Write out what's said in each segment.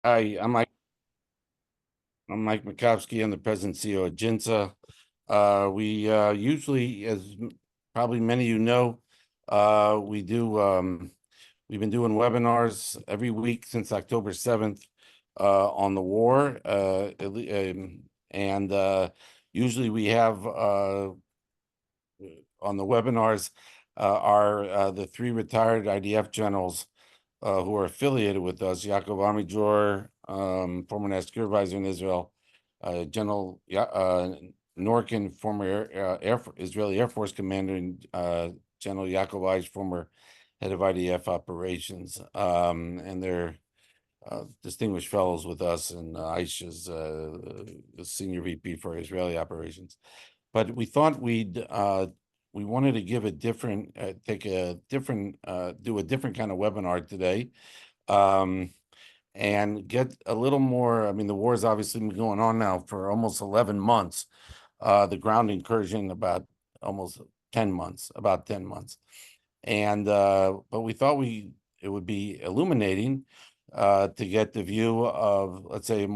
Hi, I'm Mike Makovsky. I'm the president and CEO of JINSA. We usually, as probably many of you know, we do we've been doing webinars every week since October 7th on the war. And usually we have on the webinars are the three retired IDF generals who are affiliated with us: Yaakov Amidjor, former national security advisor in Israel, General Norkin, former Israeli Air Force commander, and General Yaakov Eish, former head of IDF operations. And they're distinguished fellows with us, and Eish is the senior VP for Israeli operations. But we thought we wanted to give a different, do a different kind of webinar today, and get a little more. I mean, the war has obviously been going on now for almost 11 months. The ground incursion about almost 10 months, and but we thought it would be illuminating to get the view of, let's say,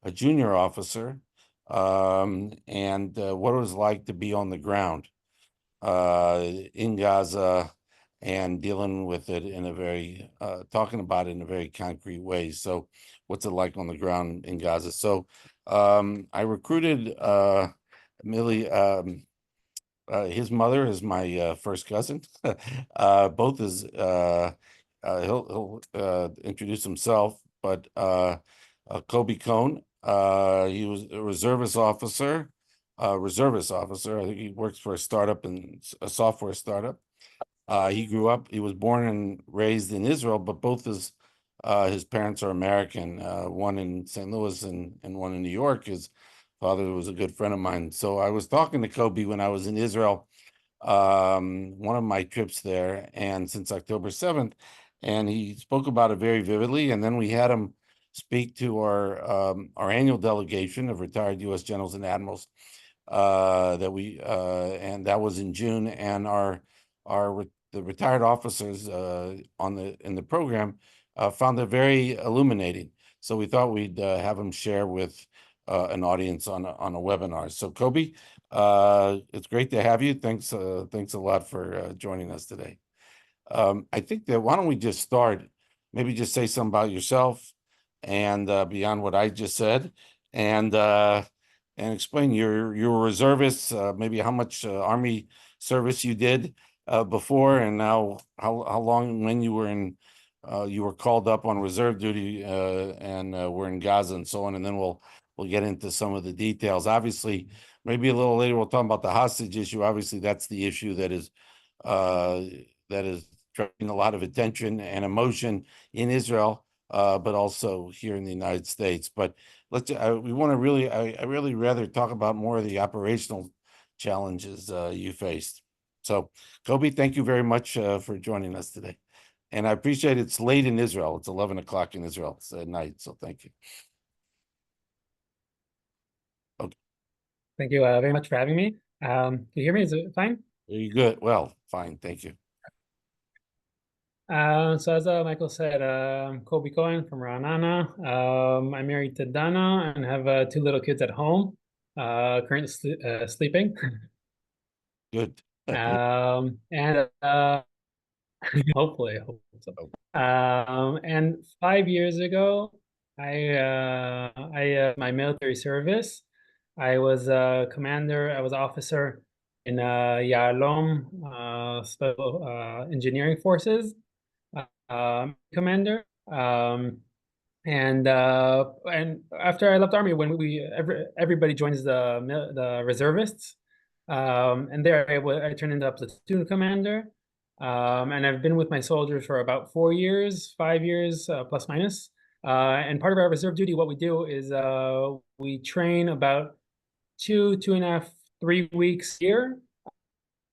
a junior officer, and what it was like to be on the ground in Gaza and dealing with it in a very, talking about it in a very concrete way. So what's it like on the ground in Gaza? So I recruited Millie, his mother is my first cousin. Both is, he'll introduce himself, but Koby Cohen, he was a reservist officer. I think he works for a startup, and a software startup. He was born and raised in Israel, but both his parents are American, one in St. Louis and one in New York. His father was a good friend of mine. So I was talking to Koby when I was in Israel, one of my trips there, and since October 7th, and he spoke about it very vividly. And then we had him speak to our annual delegation of retired U.S. generals and admirals, and that was in June, and the retired officers in the program found it very illuminating. So we thought we'd have them share with an audience on a webinar. So Koby, it's great to have you. Thanks a lot for joining us today. I think that why don't we just start? Maybe just say something about yourself and beyond what I just said, and explain you're a reservist, maybe how much Army service you did before, and now how long, when you were called up on reserve duty, and were in Gaza and so on, and then we'll get into some of the details. Obviously, maybe a little later we'll talk about the hostage issue. Obviously, that's the issue that is drawing a lot of attention and emotion in Israel, but also here in the United States. But we want to really, I really rather talk about more of the operational challenges you faced. So, Koby, thank you very much for joining us today. And I appreciate it's late in Israel. It's 11 o'clock in Israel. It's at night, so thank you. Okay. Thank you very much for having me. Can you hear me? Is it fine? Are you good? Well, fine. Thank you. So as Michael said, I'm Koby Cohen from Ra'anana. I'm married to Dana and have two little kids at home, currently sleeping. Good. And hopefully, I hope so. And 5 years ago, my military service. I was a commander. I was officer in Yalom Special Engineering Forces, commander. And after I left Army, when everybody joins the reservists, and there I turned into a platoon commander. And I've been with my soldiers for about 4 years, 5 years, plus minus. And part of our reserve duty, what we do is we train about 2.5, 3 weeks a year,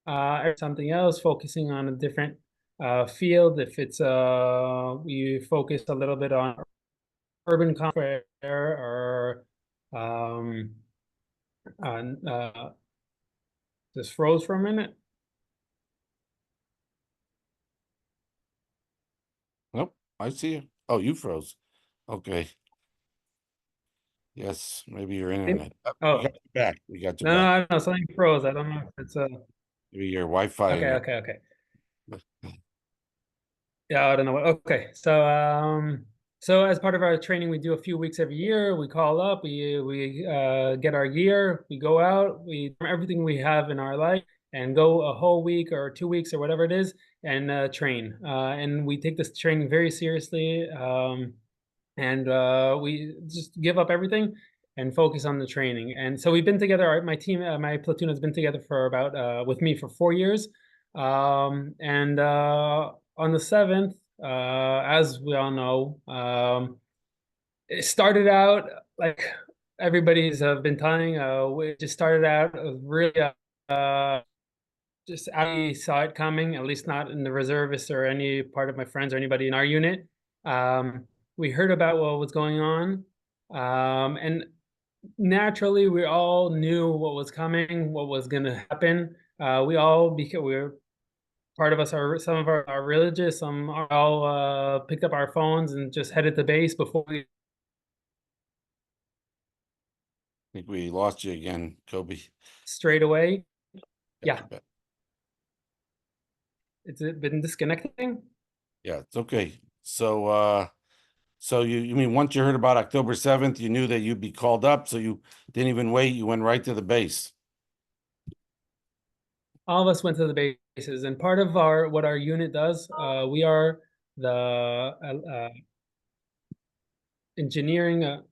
or something else, focusing on a different field. If it's we focus a little bit on urban conflict, or on just froze for a minute. Nope, I see you. Oh, you froze. Okay. Yes, maybe your internet. We Oh, got you back. We got you no, no, back. I don't know. Something froze. I don't know if it's Maybe your Wi-Fi okay, or okay, okay. Yeah, I don't know. Okay, so as part of our training, we do a few weeks every year. We call up, we get our gear, we go out, we everything we have in our life, and go a whole week or 2 weeks or whatever it is, and train. And we take this training very seriously. And we just give up everything and focus on the training. And so we've been together. My team, my platoon has been together for about with me for 4 years. And on the 7th, as we all know, it started out like everybody's been telling. We just started out really just I saw it coming, at least not in the reservists or any part of my friends or anybody in our unit. Um, we heard about what was going on, and naturally, we all knew what was coming, what was going to happen. We all, because we're part of us are some of our are religious, some are all picked up our phones and just headed to base before we I think we lost you again, Koby. straight away. Got Yeah, you back. it's been disconnecting. Yeah, it's okay. So you mean once you heard about October 7th, you knew that you'd be called up, so you didn't even wait, you went right to the base. All of us went to the bases, and part of our what our unit does, we are the engineering.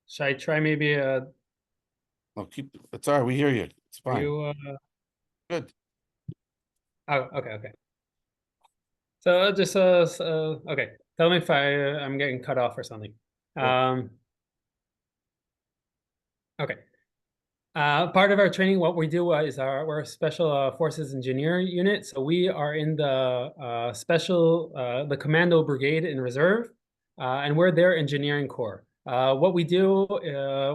Should I try maybe? No, keep it's all right, we hear you. It's Are fine. you? Good. Oh, okay, okay. So just okay. Tell me if I'm getting cut off or something. Good. Um, okay. Part of our training, what we do is we're a special forces engineer unit. So we are in the the commando brigade in reserve, and we're their engineering corps. What we do,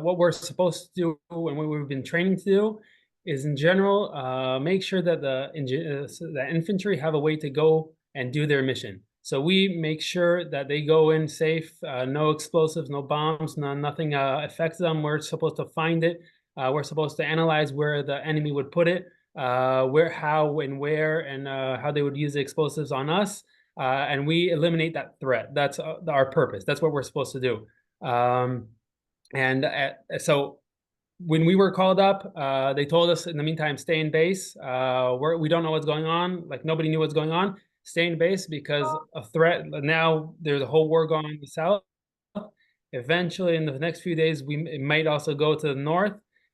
what we're supposed to do, and what we've been training to do, is in general make sure that the infantry have a way to go and do their mission. So we make sure that they go in safe, no explosives, no bombs, nothing affects them. We're supposed to find it. We're supposed to analyze where the enemy would put it, where, how, and where, and how they would use the explosives on us. And we eliminate that threat. That's our purpose. That's what we're supposed to do. And so when we were called up, they told us in the meantime, stay in base. We don't know what's going on. Like nobody knew what's going on. Stay in base because a threat. Now there's a whole war going on in the south. Eventually, in the next few days, we might also go to the north.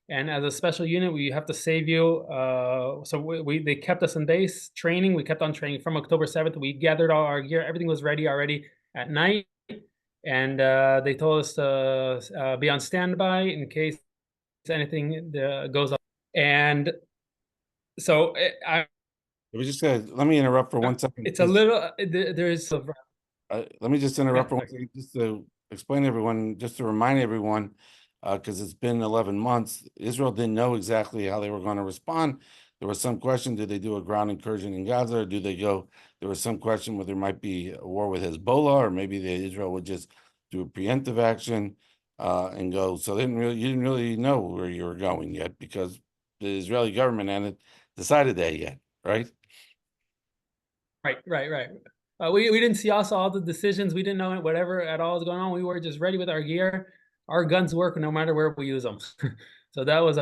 And as a special unit, we have to save you. So they kept us in base training. We kept on training from October 7th. We gathered all our gear. Everything was ready already at night. And they told us to be on standby in case anything goes on. And so We just let me interrupt for 1 second. it's a little, there's, Let me just interrupt for yeah, 1 second, just to explain to everyone, just to remind everyone, because it's been 11 months. Israel didn't know exactly how they were going to respond. There was some question, did they do a ground incursion in Gaza, or do they go? There was some question whether there might be a war with Hezbollah, or maybe Israel would just do a preemptive action and go. So you didn't really know where you were going yet, because the Israeli government hadn't decided that yet, right? right. We didn't see also all the decisions. We didn't know whatever at all was going on. We were just ready with our gear. Our guns work no matter where we use them. So that was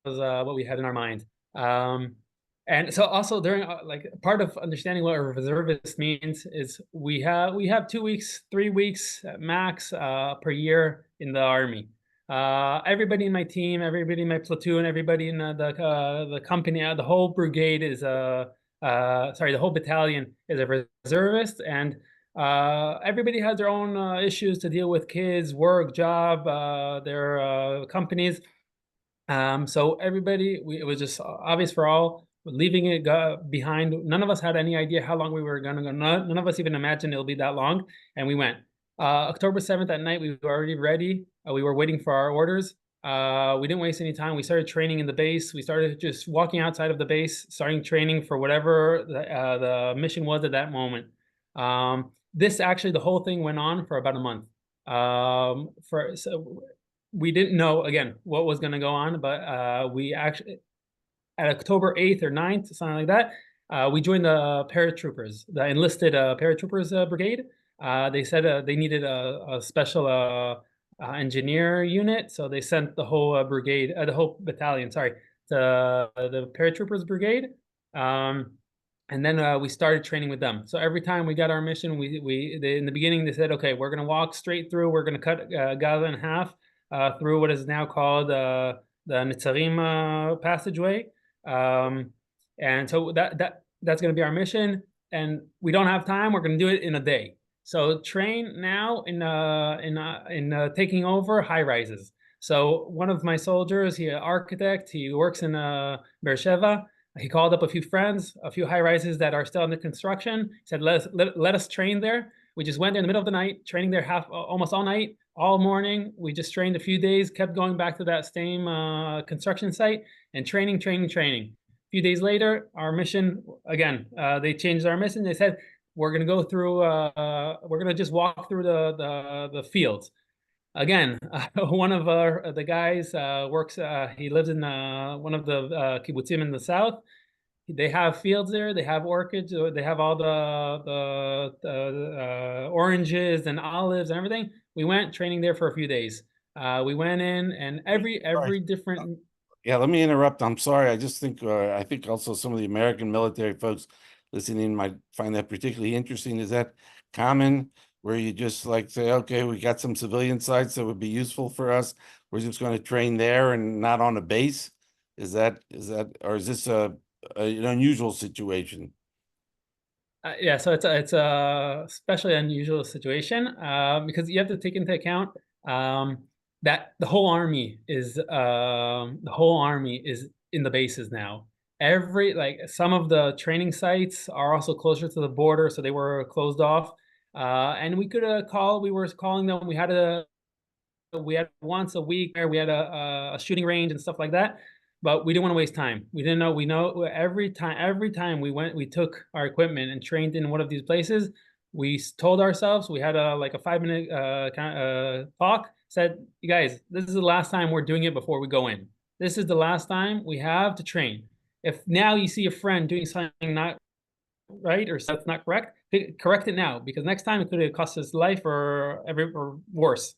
what we had in our mind. And so also during like part of understanding what a reservist means is we have 2 weeks, 3 weeks at max per year in the army. Everybody in my team, everybody in my platoon, everybody in the company, the whole brigade is the whole battalion is a reservist, and everybody has their own issues to deal with: kids, work, job, their companies. So it was just obvious for all, leaving it behind. None of us had any idea how long we were going to go. None of us even imagined it'll be that long, and we went. October 7th at night, we were already ready. We were waiting for our orders. We didn't waste any time. We started training in the base. We started just walking outside of the base, starting training for whatever the mission was at that moment. this actually, the whole thing went on for about a month. So we didn't know again what was going to go on, but we actually at October 8th or 9th, something like that, we joined the paratroopers, the enlisted paratroopers brigade. They said they needed a special engineer unit, so they sent the whole brigade, the whole battalion, sorry, to the paratroopers brigade. And then we started training with them. So every time we got our mission, in the beginning they said, okay, we're gonna walk straight through. We're gonna cut Gaza in half through what is now called the Netzarim passageway. And so that's going to be our mission. And we don't have time. We're going to do it in a day. So train now in taking over high rises. So one of my soldiers, he an architect. He works in Beersheba. He called up a few friends, a few high rises that are still under construction. He said, let us train there. We just went there in the middle of the night, training there almost all night, all morning. We just trained a few days, kept going back to that same construction site and training. A few days later, our mission, again, they changed our mission. They said, we're going to go through, we're going to just walk through the fields. Again, one of the guys works, he lives in one of the kibbutzim in the south. They have fields there. They have orchids. They have all the oranges and olives and everything. We went training there for a few days. We went in and every different. Yeah, let me interrupt. I'm sorry. I think also some of the American military folks listening might find that particularly interesting. Is that common where you just like say, okay, we got some civilian sites that would be useful for us. We're just going to train there and not on a base? Is that, or is this an unusual situation? Yeah, so it's a especially unusual situation because you have to take into account that the whole army is in the bases now. Every like some of the training sites are also closer to the border, so they were closed off. And we could call. We were calling them. We had once a week where we had a shooting range and stuff like that, but we didn't want to waste time. We didn't know. We know every time we took our equipment and trained in one of these places. We told ourselves we had a 5 minute talk. Said, you guys, this is the last time we're doing it before we go in. This is the last time we have to train. If now you see a friend doing something not right or that's not correct, correct it now because next time it could have cost us life or worse.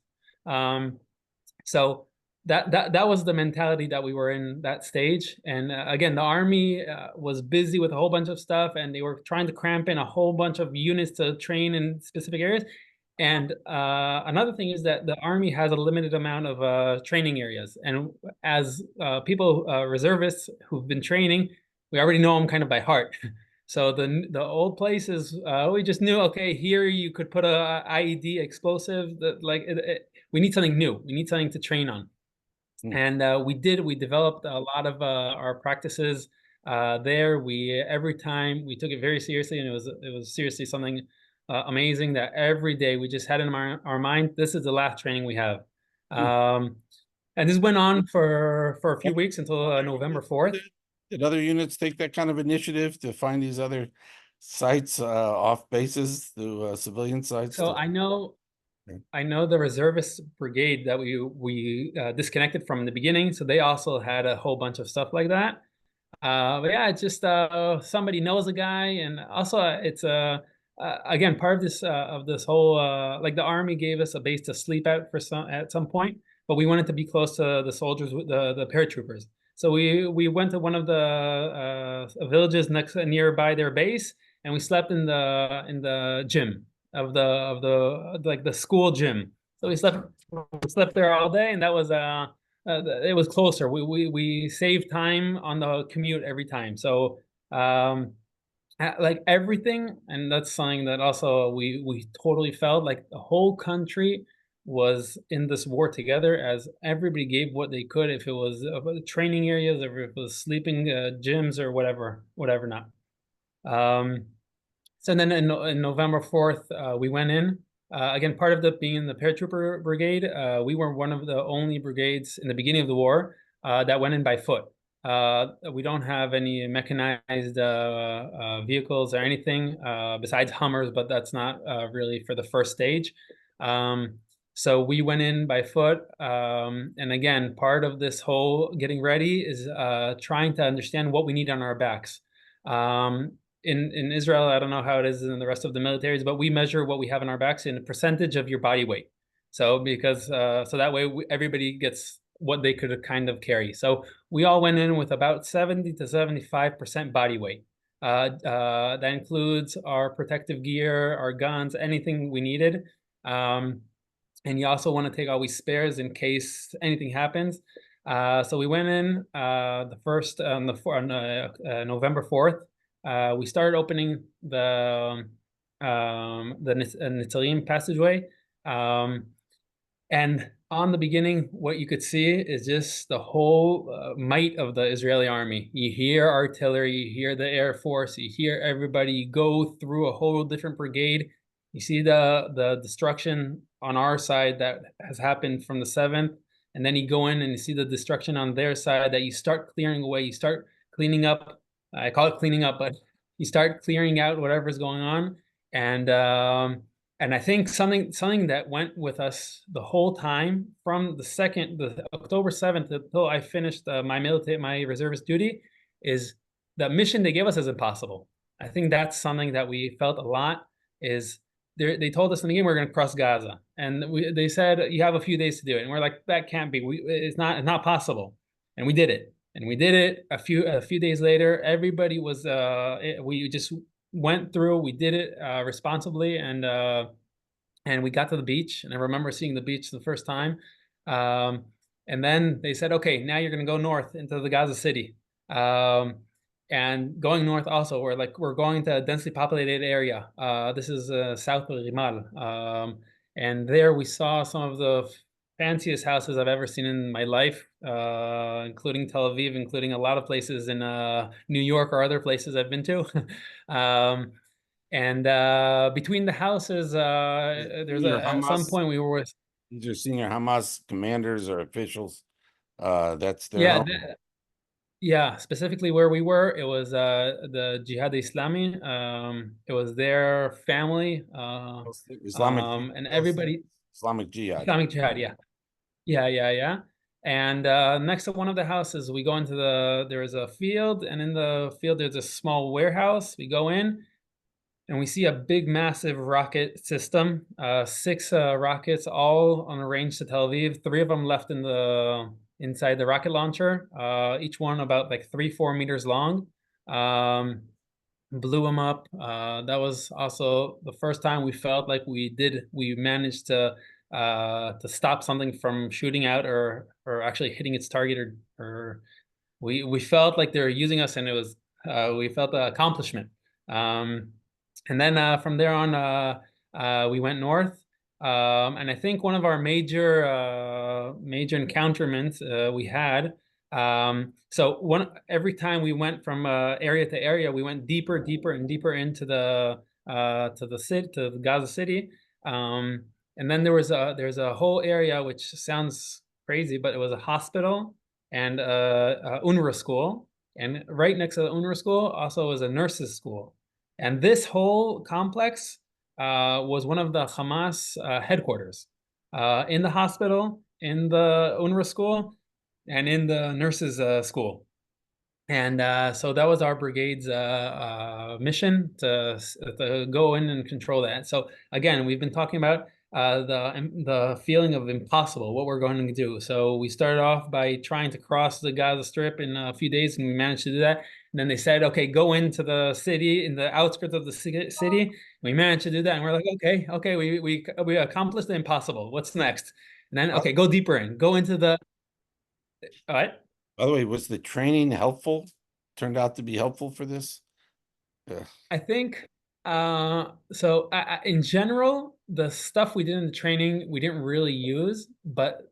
So that was the mentality that we were in that stage. And again, the army was busy with a whole bunch of stuff, and they were trying to cramp in a whole bunch of units to train in specific areas. And another thing is that the army has a limited amount of training areas, and as people reservists who've been training, we already know them kind of by heart. So the old places, we just knew, okay, here you could put a IED explosive. That we need something new. We need something to train on. And we developed a lot of our practices there. Every time we took it very seriously, and it was seriously something amazing that every day we just had in our mind, this is the last training we have. And this went on for a few weeks until November 4th. Did other units take that kind of initiative to find these other sites off bases, to civilian sites? So I know the reservist brigade that we disconnected from in the beginning. So they also had a whole bunch of stuff like that. But yeah, it's just somebody knows a guy, and also it's again part of this whole like the army gave us a base to sleep at at some point, but we wanted to be close to the soldiers, the paratroopers. So we went to one of the villages nearby their base, and we slept in the gym of the school gym. So we slept there all day, and that was it was closer. We saved time on the commute every time. So like everything, and that's something that also we totally felt like the whole country was in this war together, as everybody gave what they could, if it was training areas, or if it was sleeping gyms or whatever not. So then in November 4th, we went in. Again, part of being the paratrooper brigade, we were one of the only brigades in the beginning of the war that went in by foot. We don't have any mechanized vehicles or anything besides Hummers, but that's not really for the first stage. So we went in by foot. And again, part of this whole getting ready is trying to understand what we need on our backs. In Israel, I don't know how it is in the rest of the militaries, but we measure what we have in our backs in a percentage of your body weight. So because so that way everybody gets what they could kind of carry. So we all went in with about 70 to 75% body weight. That includes our protective gear, our guns, anything we needed. And you also want to take always spares in case anything happens. So we went in the first on November 4th. We started opening the Netzarim passageway. And on the beginning, what you could see is just the whole might of the Israeli army. You hear artillery, you hear the Air Force, you hear everybody. You go through a whole different brigade. You see the destruction on our side that has happened from the 7th. And then you go in and you see the destruction on their side that you start clearing away. You start cleaning up. I call it cleaning up, but you start clearing out whatever's going on. And I think something that went with us the whole time from the October 7th until I finished my reservist duty is the mission they gave us is impossible. I think that's something that we felt a lot is they told us in the game we're going to cross Gaza, and they said you have a few days to do it, and we're like that can't be. It's not possible, and we did it. And we did it a few days later. Everybody was we just went through. We did it responsibly, and we got to the beach. And I remember seeing the beach the first time. And then they said, okay, now you're going to go north into the Gaza city. And going north also, we're going to a densely populated area. This is south of Rimal. And there we saw some of the fanciest houses I've ever seen in my life, including Tel Aviv, including a lot of places in New York or other places I've been to. And between the houses, there's at some point we were with. These are senior Hamas commanders or officials. That's their Yeah, home. yeah, specifically where we were, it was the Jihad Islami. It was their family, Islamic and everybody. Islamic Jihad. Islamic Jihad, yeah. Yeah. And next to one of the houses, we go into there is a field, and in the field there's a small warehouse. We go in, and we see a big, massive rocket system. 6 rockets, all on a range to Tel Aviv. 3 of them left inside the rocket launcher. Each one about like 3-4 meters long. Blew them up. That was also the first time we felt like we managed to stop something from shooting out or actually hitting its target, or we felt like they were using us, and it was we felt the accomplishment. And then from there on, we went north. And I think one of our major encounterments we had. So every time we went from area to area, we went deeper and deeper into the Gaza city. And then there's a whole area which sounds crazy, but it was a hospital and a UNRWA school, and right next to the UNRWA school also was a nurses' school. And this whole complex was one of the Hamas headquarters in the hospital, in the UNRWA school, and in the nurses' school. And so that was our brigade's mission to go in and control that. So again, we've been talking about the feeling of impossible, what we're going to do. So we started off by trying to cross the Gaza Strip in a few days, and we managed to do that. And then they said, okay, go into the city, in the outskirts of the city. We managed to do that, and we're like, okay, we accomplished the impossible. What's next? And then, okay, go deeper in, go into the. All right. By the way, was the training helpful? Turned out to be helpful for this? Yeah. I think so. In general, the stuff we did in the training we didn't really use, but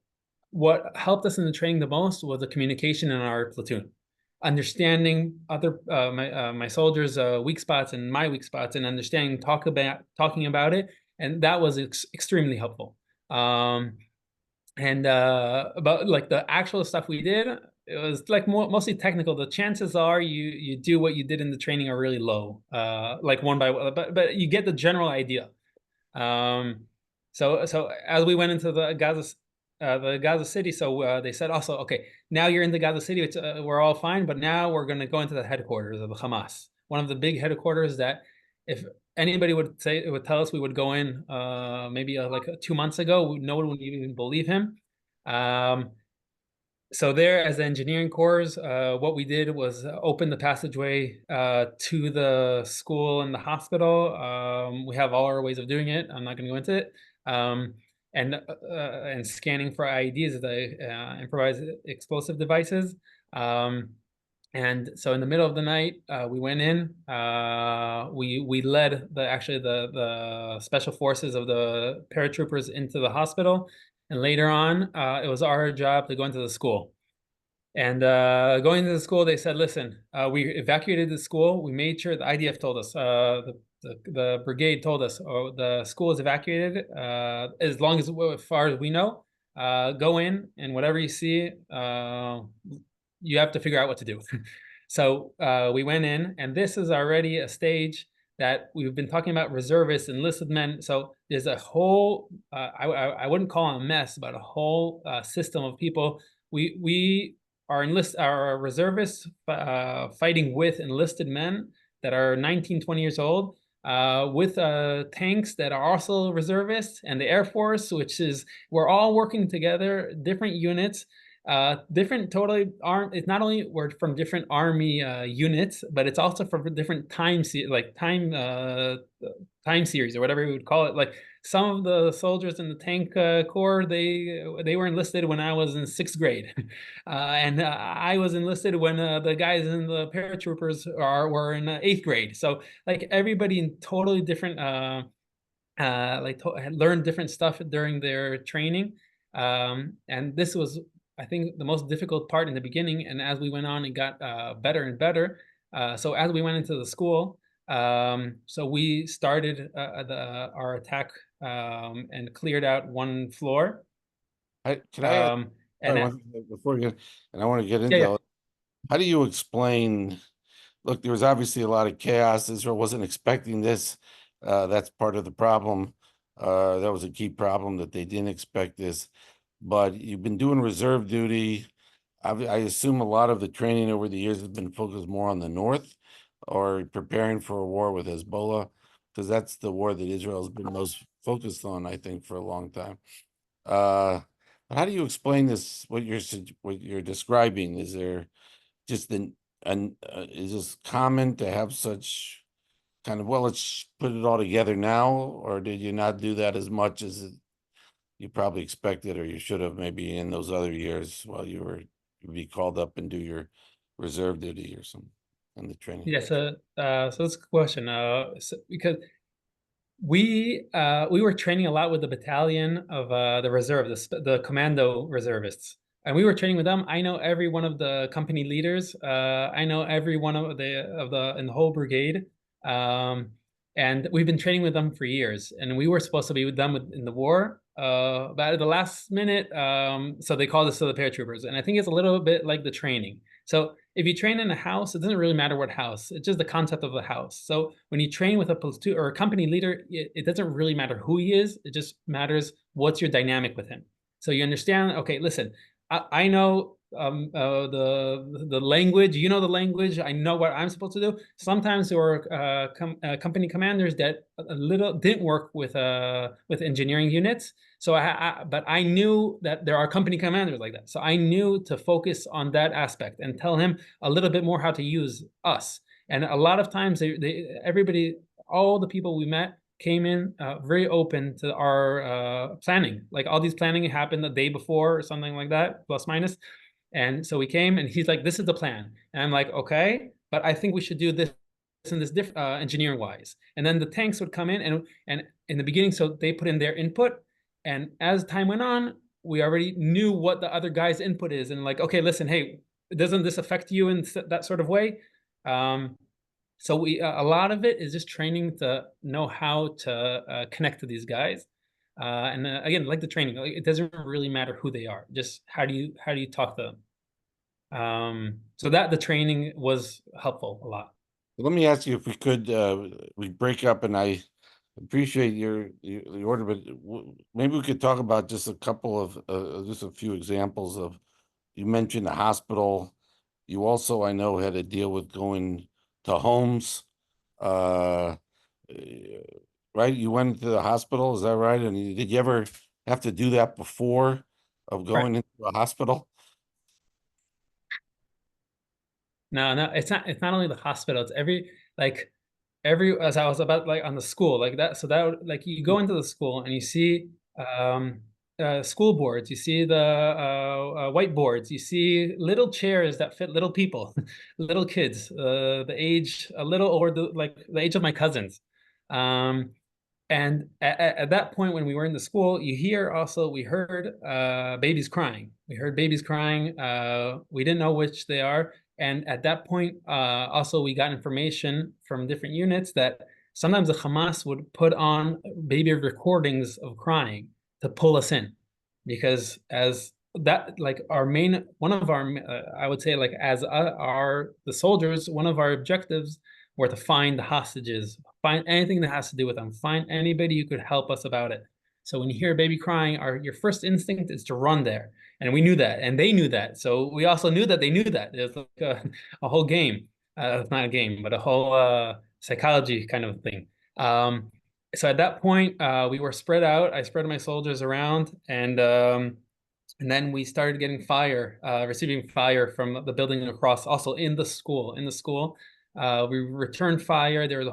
what helped us in the training the most was the communication in our platoon, understanding other my soldiers' weak spots and my weak spots, and talking about it, and that was extremely helpful. And about like the actual stuff we did, it was like mostly technical. The chances are you do what you did in the training are really low, like one by one, but you get the general idea. Um, so as we went into the Gaza city, so they said also, okay, now you're in the Gaza city, which, we're all fine, but now we're going to go into the headquarters of the Hamas, one of the big headquarters that if anybody would tell us we would go in, maybe like 2 months ago, no one would even believe him. Um, so there, as the engineering corps, what we did was open the passageway to the school and the hospital. We have all our ways of doing it. I'm not going to go into it. Um, and scanning for IEDs, the improvised explosive devices. And so in the middle of the night, we went in. We led the special forces of the paratroopers into the hospital, and later on, it was our job to go into the school. And going to the school, they said, "Listen, we evacuated the school. We made sure the IDF told us, the brigade told us, oh, the school is evacuated. As long as far as we know, go in and whatever you see, you have to figure out what to do." So we went in, and this is already a stage that we've been talking about reservists, enlisted men. So there's a whole, I wouldn't call it a mess, but a whole system of people. We our reservists fighting with enlisted men that are 19, 20 years old, with tanks that are also reservists, and the Air Force, which is, we're all working together, different units, different totally arm. It's not only we're from different army units, but it's also from different time series or whatever we would call it. Like some of the soldiers in the tank corps, they were enlisted when I was in 6th grade, and I was enlisted when the guys in the paratroopers were in 8th grade. So like everybody in totally different had learned different stuff during their training. And this was, I think, the most difficult part in the beginning. And as we went on, it got better and better. So as we went into the school, so we started our attack, and cleared out one floor. Can I ask, And that, before you, and I want to get yeah, yeah. into, how do you explain, look, there was obviously a lot of chaos. Israel wasn't expecting this. That's part of the problem. That was a key problem, that they didn't expect this. But you've been doing reserve duty. I assume a lot of the training over the years has been focused more on the north, or preparing for a war with Hezbollah, because that's the war that Israel's been most focused on, I think, for a long time. Uh, how do you explain this? What you're describing? Is there just is this common to have such kind of, well, let's put it all together now, or did you not do that as much as you probably expected, or you should have, maybe in those other years while you'd be called up and do your reserve duty or something in the training? Yeah, so that's a good question. Because we were training a lot with the battalion of the reserve, the commando reservists, and we were training with them. I know every one of the company leaders. I know every one of the in the whole brigade, um, and we've been training with them for years. And we were supposed to be with them in the war, but at the last minute, so they called us to the paratroopers, and I think it's a little bit like the training. So if you train in a house, it doesn't really matter what house. It's just the concept of the house. So when you train with a platoon or a company leader, it doesn't really matter who he is. It just matters what's your dynamic with him. So you understand, okay, listen, I know the language, you know the language, I know what I'm supposed to do. Sometimes there were company commanders that a little didn't work with engineering units. So but I knew that there are company commanders like that. So I knew to focus on that aspect and tell him a little bit more how to use us. And a lot of times everybody, all the people we met came in very open to our planning. Like all these planning happened the day before or something like that, plus minus. And so we came, and he's like, "This is the plan." And I'm like, "Okay, but I think we should do this and this different engineering wise." And then the tanks would come in, and in the beginning, so they put in their input, and as time went on, we already knew what the other guy's input is, and like, okay, listen, hey, doesn't this affect you in that sort of way? Um, so we a lot of it is just training to know how to connect to these guys. And again, like the training, it doesn't really matter who they are. Just how do you talk to them? So that the training was helpful a lot. Let me ask you if we could, we break up, and I appreciate the order, but maybe we could talk about just a couple of, just a few examples of, you mentioned the hospital. You also, I know, had to deal with going to homes. Uh, right? You went to the hospital, is that right? And did you ever have to do that before of Right. going into a hospital? No, no, it's not only the hospital, it's like as I was about like on the school, like that. So that like you go into the school and you see school boards, you see the whiteboards, you see little chairs that fit little people, little kids, the age a little or like the age of my cousins. Um, And at that point, when we were in the school, we heard babies crying. We heard babies crying. We didn't know which they are. And at that point, also, we got information from different units that sometimes the Hamas would put on baby recordings of crying to pull us in. Because as that, like our main, one of our, I would say, like as the soldiers, one of our objectives were to find the hostages, find anything that has to do with them, find anybody who could help us about it. So when you hear a baby crying, your first instinct is to run there. And we knew that, and they knew that. So we also knew that they knew that. It was like a whole game. It's not a game, but a whole psychology kind of thing. So at that point, we were spread out. I spread my soldiers around, and then we started getting receiving fire from the building across, also in the school. In the school, we returned fire. There was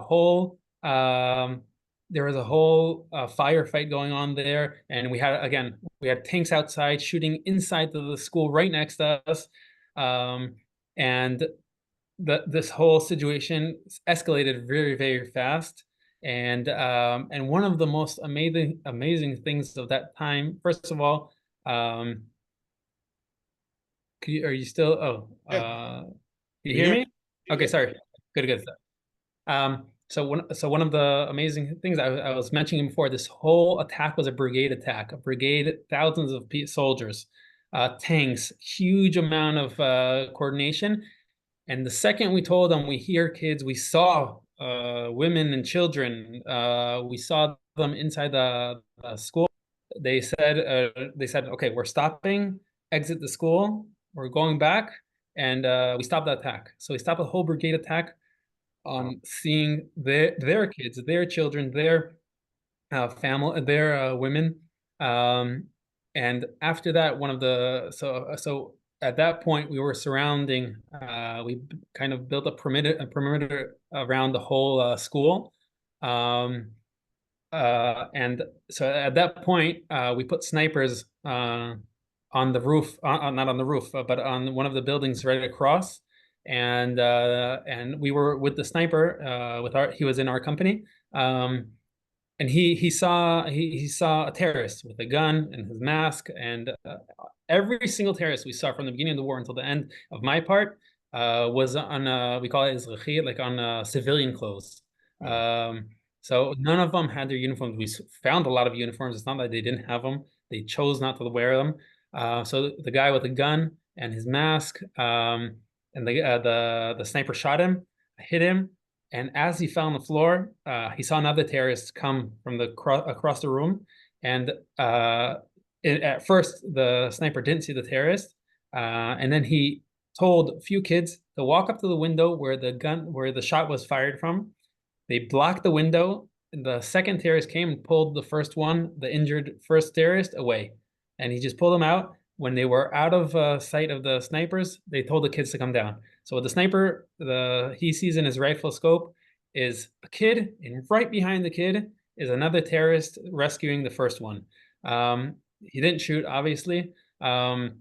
a whole firefight going on there, and we had tanks outside shooting inside the school right next to us, and this whole situation escalated very, very fast. And one of the most amazing things of that time, first of all, um, are you still? Yeah, You you hear hear? me? Okay, sorry. Good, good. So one of the amazing things I was mentioning before, this whole attack was a brigade attack, a brigade, thousands of soldiers, tanks, huge amount of coordination. And the second we told them, we hear kids, we saw women and children, we saw them inside the school. They said, okay, we're stopping, exit the school, we're going back, and we stopped the attack. So we stopped the whole brigade attack Wow. on seeing their kids, their children, their family, their women. Um, and after that, so at that point we were surrounding. We kind of built a perimeter around the whole school. Um, and so at that point, we put snipers on the roof, not on the roof, but on one of the buildings right across. And we were with the sniper. He was in our company. And he saw a terrorist with a gun and his mask, and every single terrorist we saw from the beginning of the war until the end of my part was on we call it Izrahi, like on civilian clothes. Wow. Um, so none of them had their uniforms. We found a lot of uniforms. It's not that they didn't have them; they chose not to wear them. So the guy with the gun and his mask, and the sniper shot him, hit him, and as he fell on the floor, he saw another terrorist come from across the room. And at first, the sniper didn't see the terrorist, and then he told a few kids to walk up to the window where the shot was fired from. They blocked the window. And the second terrorist came and pulled the injured first terrorist, away, and he just pulled him out. When they were out of sight of the snipers, they told the kids to come down. So the sniper, he sees in his rifle scope is a kid, and right behind the kid is another terrorist rescuing the first one. He didn't shoot, obviously, and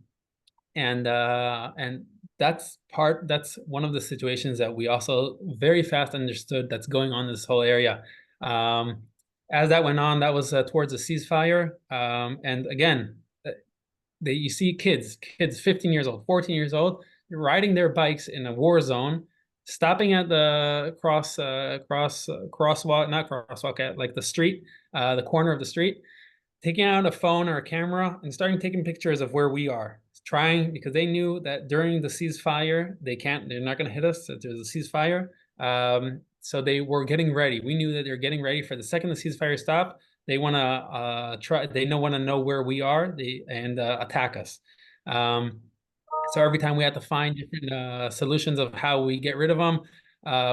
that's one of the situations that we also very fast understood that's going on in this whole area. Um, as that went on, that was towards a ceasefire, and again, you see kids 15 years old, 14 years old, riding their bikes in a war zone, stopping at the crosswalk, not crosswalk, at like the street, the corner of the street, taking out a phone or a camera and starting taking pictures of where we are, trying, because they knew that during the ceasefire, they're not going to hit us. There's a ceasefire. So they were getting ready. We knew that they're getting ready for the second the ceasefire stop. They want to try. They want to know where we are. And attack us. So every time we had to find different solutions of how we get rid of them.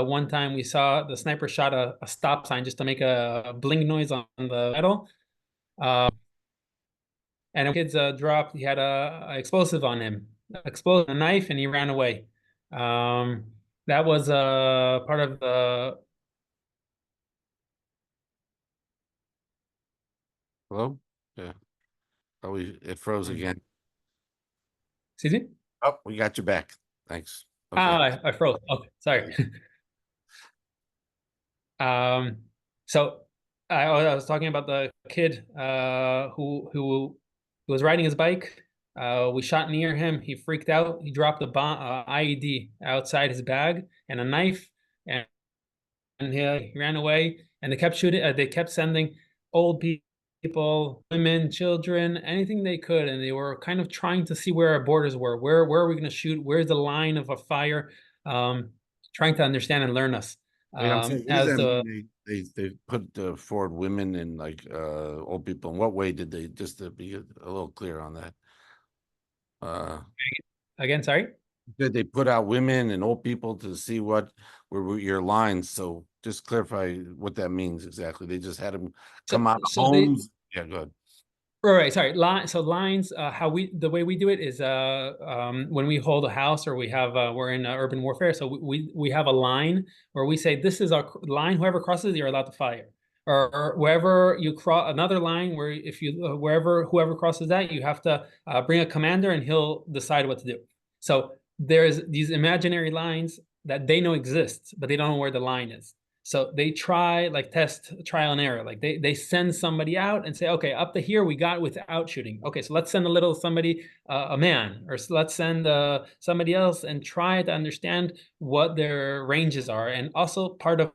One time we saw the sniper shot a stop sign just to make a bling noise on the metal. And a kid's dropped. He had a explosive on him, explosive, a knife, and he ran away. That was part of the. Hello? Yeah. Oh, it froze again. Excuse me? Oh, we got you back. Thanks. Okay. Ah, I froze. Okay, sorry. Um, so I was talking about the kid who was riding his bike. We shot near him. He freaked out. He dropped a bomb, IED outside his bag and a knife, and he ran away. And they kept shooting. They kept sending old people, women, children, anything they could, and they were kind of trying to see where our borders were. Where are we going to shoot? Where's the line of a fire? Trying to understand and learn us. Wait, I'm saying, what does As that the mean? They put forward women and like old people. In what way did they, just to be a little clear on that? Again, sorry. Did they put out women and old people to see what were your lines? So just clarify what that means exactly. They just had them come out of homes. Yeah, good. Right, sorry. So lines, the way we do it is when we hold a house or we have we're in urban warfare, so we have a line where we say this is our line. Whoever crosses, you're allowed to fire, or wherever you cross another line where if you whoever crosses that, you have to bring a commander and he'll decide what to do. So there's these imaginary lines that they know exist, but they don't know where the line is. So they try, like, test trial and error. Like they send somebody out and say, okay, up to here we got without shooting. Okay, so let's send a little somebody, a man, or let's send somebody else and try to understand what their ranges are. And also part of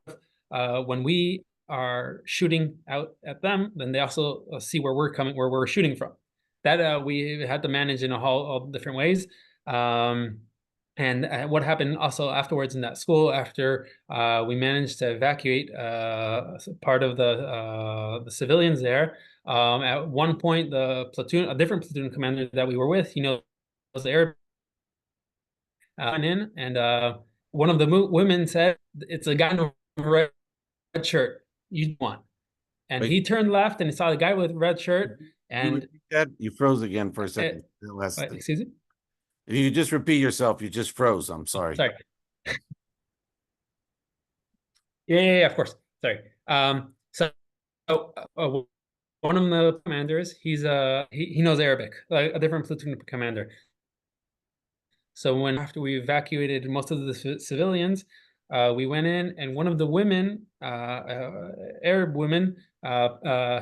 when we are shooting out at them, then they also see where we're shooting from. That we had to manage in all different ways. And what happened also afterwards in that school, after we managed to evacuate part of the civilians there. At one point, the platoon, a different platoon commander that we were with, was the Arab, went in, and one of the women said, "It's a guy in a red shirt. You want?" And Wait, he turned left and he saw the guy with red shirt. And you froze again for a second. excuse me. If you just repeat yourself, you just froze. I'm sorry. Sorry. Yeah, of course. Sorry. So one of the commanders, he knows Arabic, like a different platoon commander. So after we evacuated most of the civilians, we went in, and one of the women, Arab women,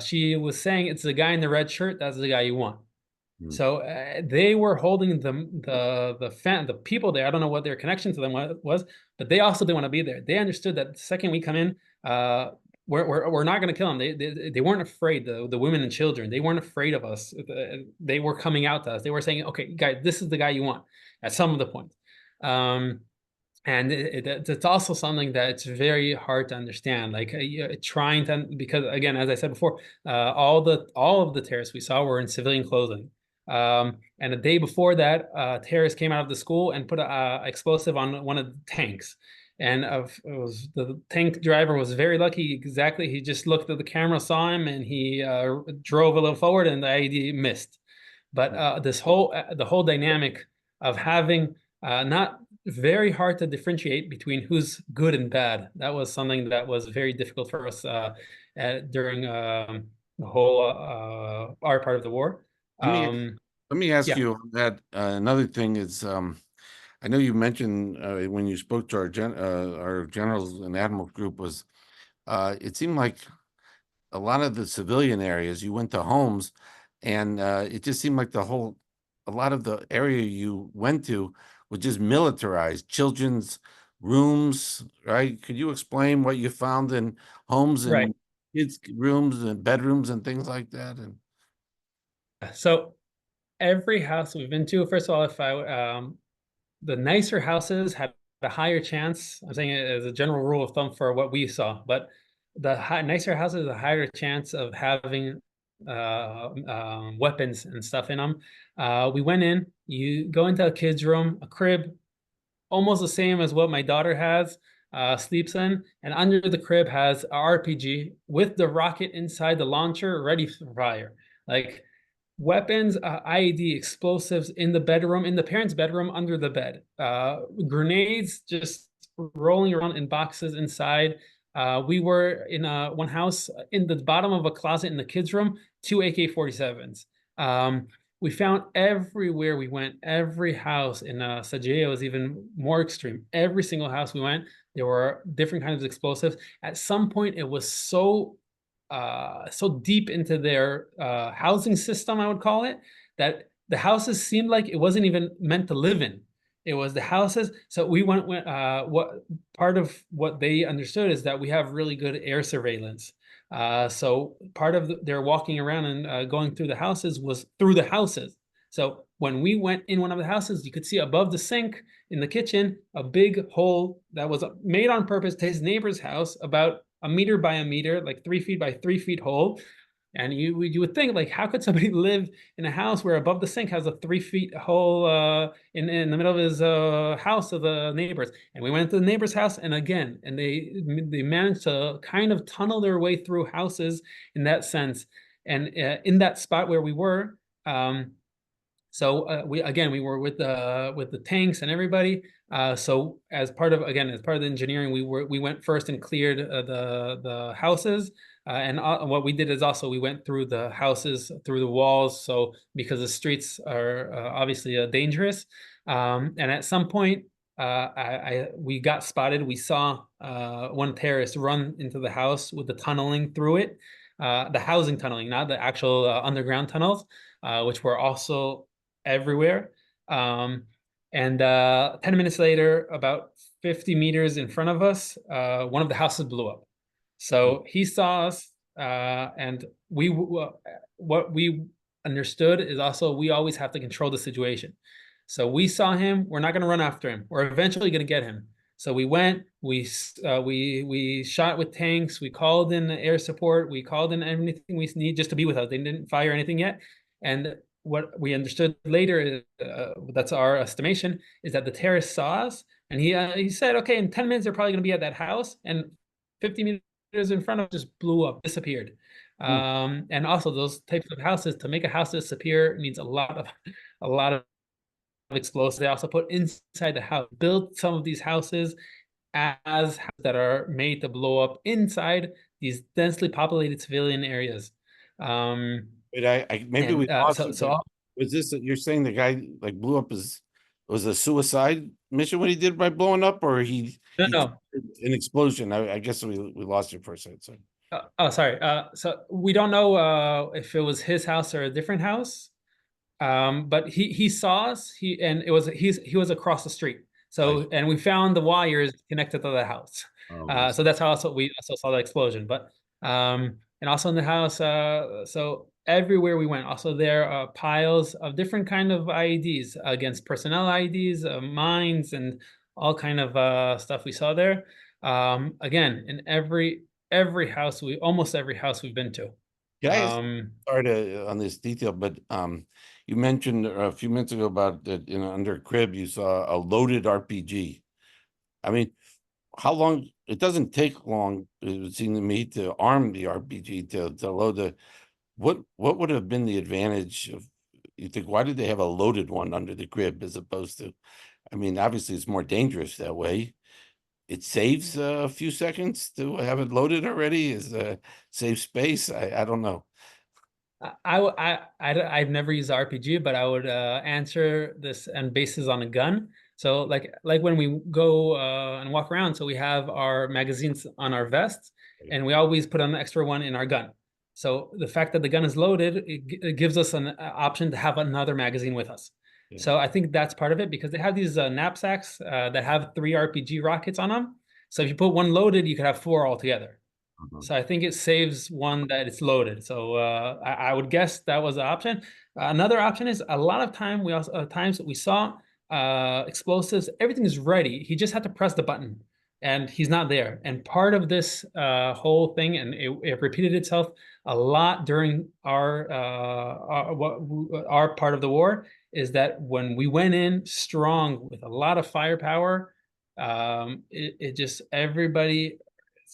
she was saying, "It's the guy in the red shirt. That's the guy you want." So they were holding the people there. I don't know what their connection to them was, but they also didn't want to be there. They understood that the second we come in, we're not going to kill them. They weren't afraid. The women and children, they weren't afraid of us. They were coming out to us. They were saying, "Okay, guys, this is the guy you want." At some of the points. And it's also something that it's very hard to understand, like trying to, because again, as I said before, all of the terrorists we saw were in civilian clothing. And the day before that, terrorists came out of the school and put a explosive on one of the tanks. And the tank driver was very lucky. Exactly, he just looked at the camera, saw him, and he drove a little forward, and the IED missed. But the whole dynamic of having not very hard to differentiate between who's good and bad. That was something that was very difficult for us during the whole our part of the war. Let me ask Yeah. you that. Another thing is, I know you mentioned when you spoke to our generals and admirals group was, it seemed like a lot of the civilian areas you went to homes, and it just seemed like a lot of the area you went to was just militarized, children's rooms, right? Could you explain what you found in homes and Right. kids' rooms and bedrooms and things like that? And So every house we've been to, first of all, the nicer houses had a higher chance. I'm saying it as a general rule of thumb for what we saw, but nicer houses a higher chance of having weapons and stuff in them. We went in, you go into a kid's room, a crib, almost the same as what my daughter has, sleeps in, and under the crib has a RPG with the rocket inside the launcher ready for fire. Like weapons, IED, explosives in the bedroom, in the parents' bedroom under the bed, grenades just rolling around in boxes inside. We were in one house in the bottom of a closet in the kids' room, two AK-47s. We found everywhere we went, every house in Sajia was even more extreme. Every single house we went, there were different kinds of explosives. At some point, it was so deep into their housing system, I would call it, that the houses seemed like it wasn't even meant to live in. It was the houses. So we went, what part of what they understood is that we have really good air surveillance. So part of their walking around and going through the houses was through the houses. So when we went in one of the houses, you could see above the sink in the kitchen a big hole that was made on purpose to his neighbor's house, about a meter by a meter, like 3 feet by 3 feet hole. And you would think, like, how could somebody live in a house where above the sink has a 3 feet hole in the middle of his house of the neighbors? And we went to the neighbor's house, and again, and they managed to kind of tunnel their way through houses in that sense. And in that spot where we were, so we were with the tanks and everybody. So as part of the engineering, we went first and cleared the houses. And what we did is also we went through the houses, through the walls. So because the streets are obviously dangerous. And at some point, we got spotted. We saw one terrorist run into the house with the tunneling through it, the housing tunneling, not the actual underground tunnels, which were also everywhere. And 10 minutes later, about 50 meters in front of us, one of the houses blew up. So he saw us, and what we understood is also we always have to control the situation. So we saw him. We're not going to run after him. We're eventually going to get him. So we went. We shot with tanks. We called in air support. We called in anything we need just to be with us. They didn't fire anything yet. And what we understood later, that's our estimation, is that the terrorist saw us, and he said, "Okay, in 10 minutes they're probably going to be at that house." And 50 meters in front of just blew up, disappeared. And also those types of houses, to make a house disappear needs a lot of explosives. They also put inside the house, build some of these houses as houses that are made to blow up inside these densely populated civilian areas. But maybe we lost it. Was this you're saying the guy like blew up was a suicide mission what he did by blowing up, or he no. An explosion? I guess we lost you for a second. So. Oh, sorry. So we don't know if it was his house or a different house. But he saw us. He was across the street. So and we found the wires connected to the house. So that's how we also saw the explosion. But and also in the house, so everywhere we went, also there are piles of different kind of IEDs against personnel IEDs, mines, and all kind of stuff we saw there. Again, in almost every house we've been to. Sorry on this detail, but you mentioned a few minutes ago about that under a crib you saw a loaded RPG. I mean, how long? It doesn't take long, it would seem to me, to arm the RPG to load the. What would have been the advantage of? You think, why did they have a loaded one under the crib as opposed to? I mean, obviously it's more dangerous that way. It saves a few seconds to have it loaded already. Is save space? I don't know. I've never used RPG, but I would answer this and basis on a gun. So like when we go and walk around, so we have our magazines on our vests, and we always put an extra one in our gun. So the fact that the gun is loaded, it gives us an option to have another magazine with us. Yeah. So I think that's part of it, because they have these knapsacks that have 3 RPG rockets on them. So if you put one loaded, you could have 4 altogether. Mhm. So I think it saves one that it's loaded. So I would guess that was the option. Another option is a lot of times we saw explosives, everything is ready. He just had to press the button and he's not there. And part of this whole thing, and it repeated itself a lot during our part of the war, is that when we went in strong with a lot of firepower, it just everybody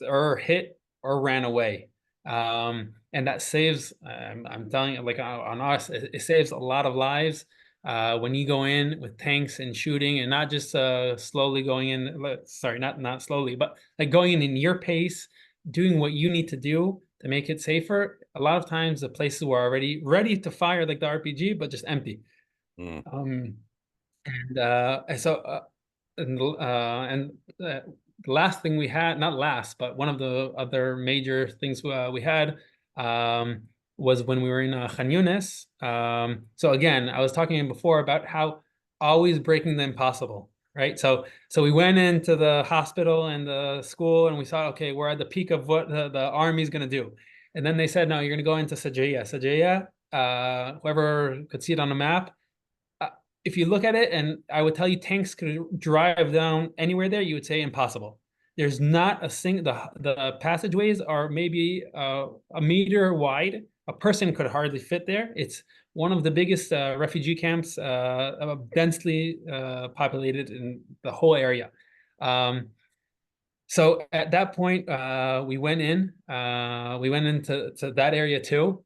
or hit or ran away. And that saves, I'm telling you, like on us, it saves a lot of lives when you go in with tanks and shooting, and not just slowly going in. Sorry, not slowly, but like going in your pace, doing what you need to do to make it safer. A lot of times, the places were already ready to fire like the RPG, but just empty. Mm. Um, and so and the last thing we had, not last, but one of the other major things we had um, was when we were in Khan Yunis. So again, I was talking before about how always breaking the impossible, right? So we went into the hospital and the school, and we saw, okay, we're at the peak of what the army's going to do. And then they said, no, you're going to go into Sajaya. Sajaya, whoever could see it on the map, uh, if you look at it, and I would tell you tanks could drive down anywhere there, you would say impossible. There's not a single, the passageways are maybe a meter wide. A person could hardly fit there. It's one of the biggest refugee camps, densely populated in the whole area. So at that point, we went in. We went into that area too.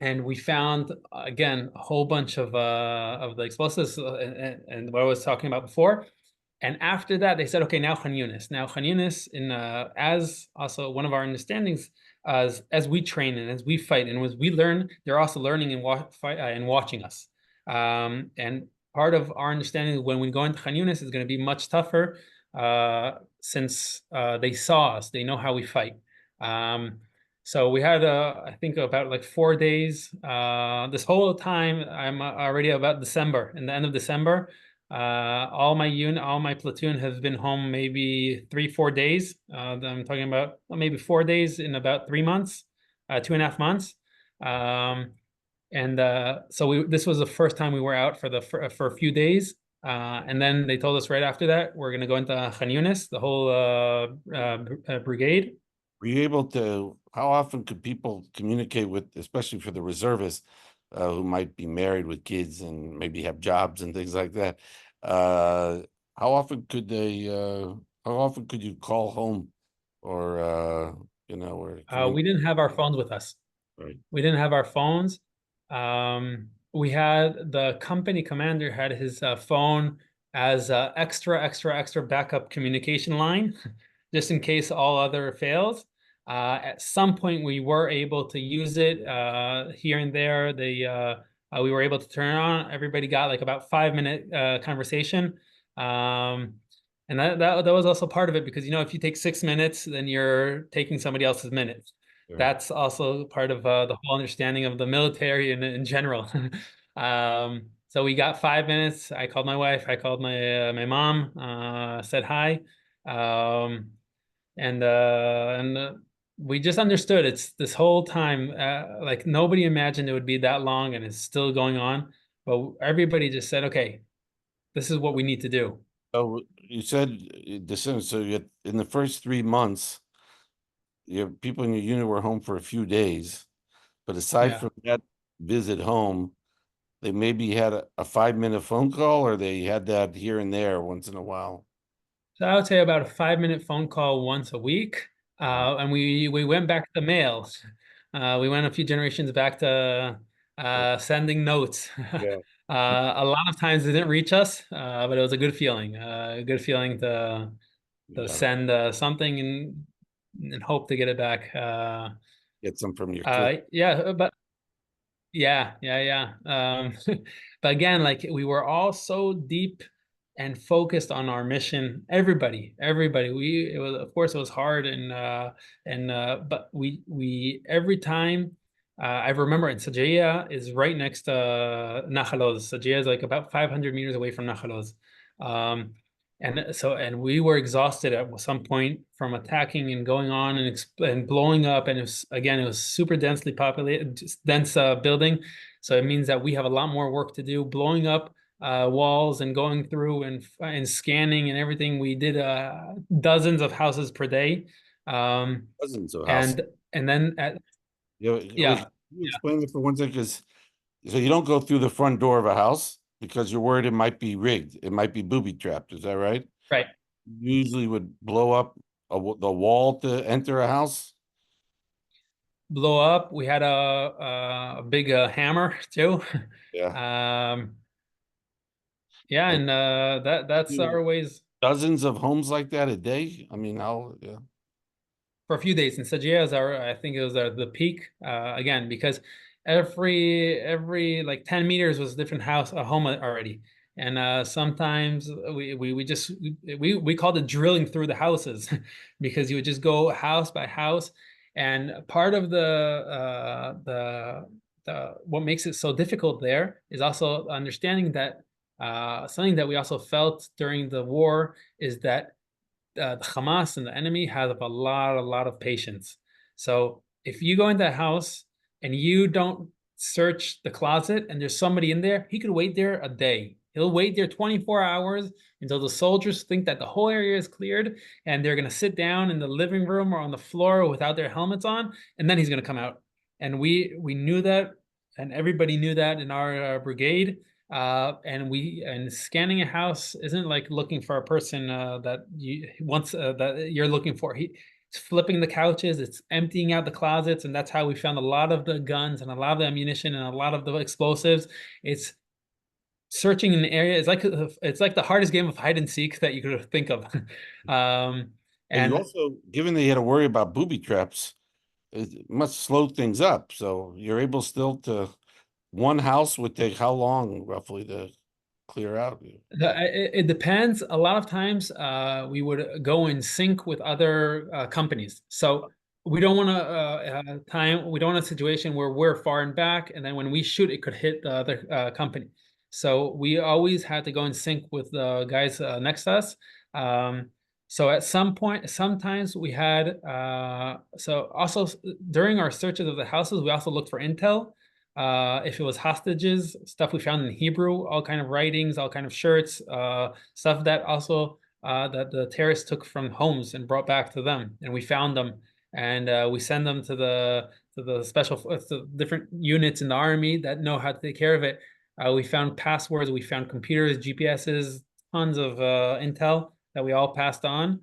And we found again a whole bunch of the explosives and what I was talking about before. And after that, they said, okay, now Khan Yunis. Now Khan Yunis, in as also one of our understandings, as we train and as we fight and as we learn, they're also learning and watching us. And part of our understanding when we go into Khan Yunis is going to be much tougher since they saw us, they know how we fight. So we had, I think, about like 4 days. This whole time, I'm already about December. In the end of December, all my platoon has been home maybe 3, 4 days. I'm talking about well, maybe 4 days in about 3 months, 2.5 months. And so this was the first time we were out for a few days. And then they told us right after that we're going to go into Khan Yunis, the whole brigade. Were you able to, how often could people communicate with, especially for the reservists, who might be married with kids and maybe have jobs and things like that? Uh, how often could they, how often could you call home or, or We communicate? didn't have our phones with us. Right. We didn't have our phones. We had the company commander had his phone as extra backup communication line, just in case all other fails. At some point, we were able to use it here and there. We were able to turn it on. Everybody got like about 5 minute conversation. And that was also part of it because if you take 6 minutes, then you're taking somebody else's minutes. Sure. That's also part of the whole understanding of the military in general. So we got 5 minutes. I called my wife. I called my mom. Said hi, and we just understood it's this whole time. Like nobody imagined it would be that long, and it's still going on. But everybody just said, "Okay, this is what we need to do." So you said December, so in the first 3 months, your people in your unit were home for a few days, but aside Yeah. from that visit home, they maybe had a 5 minute phone call, or they had that here and there once in a while. So I would say about a 5 minute phone call once a week. Uh, And we went back to mail. We went a few generations back to sending notes. yeah, A lot of times they didn't reach us, but it was a good feeling to yeah. send something and hope to get it back. Get some from your kid. Yeah, but yeah. But again, like we were all so deep and focused on our mission. Everybody. It was, of course, it was hard, but we every time. I remember it. Sajaya is right next to Nakhaloz. Sajaya is like about 500 meters away from Nakhaloz. And we were exhausted at some point from attacking and going on and blowing up. And it was super densely populated, dense building. So it means that we have a lot more work to do, blowing up walls and going through and scanning and everything. We did dozens of houses per day. Um, Dozens of houses. and and then Wait, yeah, can you explain it for one second? 'Cause so you don't go through the front door of a house because you're worried it might be rigged. It might be booby trapped. Is that right? right. You usually would blow up the wall to enter a house. Blow up. We had a big hammer too. Yeah. Um, yeah, And and that's do our ways dozens of homes like that a day. I mean, how, yeah. for a few days. And Sajia is I think it was the peak again because every like 10 meters was a different house, a home already. And sometimes we called it drilling through the houses because you would just go house by house. And part of the what makes it so difficult there is also understanding that something that we also felt during the war is that the Hamas and the enemy have a lot of patience. So if you go into a house and you don't search the closet and there's somebody in there, he could wait there a day. He'll wait there 24 hours until the soldiers think that the whole area is cleared and they're going to sit down in the living room or on the floor without their helmets on, and then he's going to come out. And we knew that, and everybody knew that in our brigade. And scanning a house isn't like looking for a person that you wants that you're looking for. It's flipping the couches, it's emptying out the closets, and that's how we found a lot of the guns and a lot of the ammunition and a lot of the explosives. It's searching an area. It's like the hardest game of hide and seek that you could think of. um, And you and also, given that you had to worry about booby traps, it must slow things up. So you're able still to, one house would take how long roughly to clear out? It depends. A lot of times, we would go in sync with other companies. So we don't want we don't want a situation where we're far and back, and then when we shoot, it could hit the other company. So we always had to go in sync with the guys next to us. So at some point, sometimes we had so also during our searches of the houses, we also looked for intel. If it was hostages, stuff we found in Hebrew, all kind of writings, all kind of shirts, stuff that also that the terrorists took from homes and brought back to them, and we found them, and we send them to the special to different units in the army that know how to take care of it. We found passwords, we found computers, GPSs, tons of intel that we all passed on.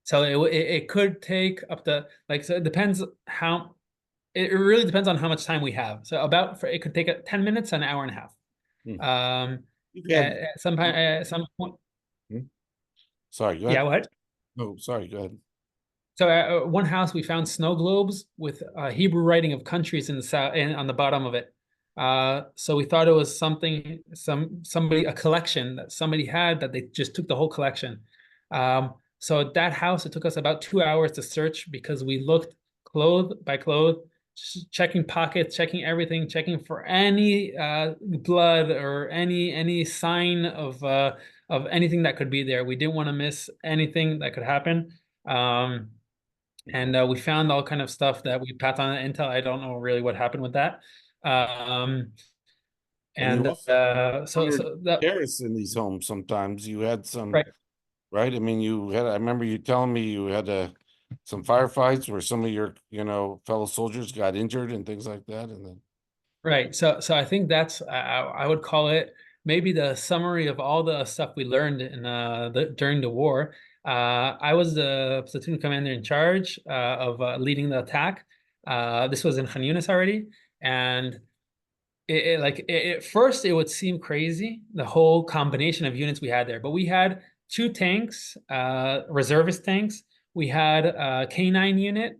So it could take up to like so it depends how it really depends on how much time we have. So it could take 10 minutes, an hour and a half. Hmm. You've had, At some point, hmm? Sorry, go yeah, ahead. what? No, sorry, go ahead. So at one house, we found snow globes with Hebrew writing of countries in the south and on the bottom of it. So we thought it was somebody a collection that somebody had that they just took the whole collection. So at that house, it took us about 2 hours to search because we looked cloth by cloth, checking pockets, checking everything, checking for any blood or any sign of anything that could be there. We didn't want to miss anything that could happen. Um, and we found all kind of stuff that we passed on intel. I don't know really what happened with that. Um, And you and also encountered so that terrorists in these homes sometimes. You had some, right. right? I mean, I remember you telling me you had some firefights where some of your, fellow soldiers got injured and things like that. And then, Right. So I think that's I would call it maybe the summary of all the stuff we learned in during the war. I was the platoon commander in charge of leading the attack. This was in Khan Yunis already, and at first it would seem crazy the whole combination of units we had there, but we had two tanks, reservist tanks. We had a K9 unit,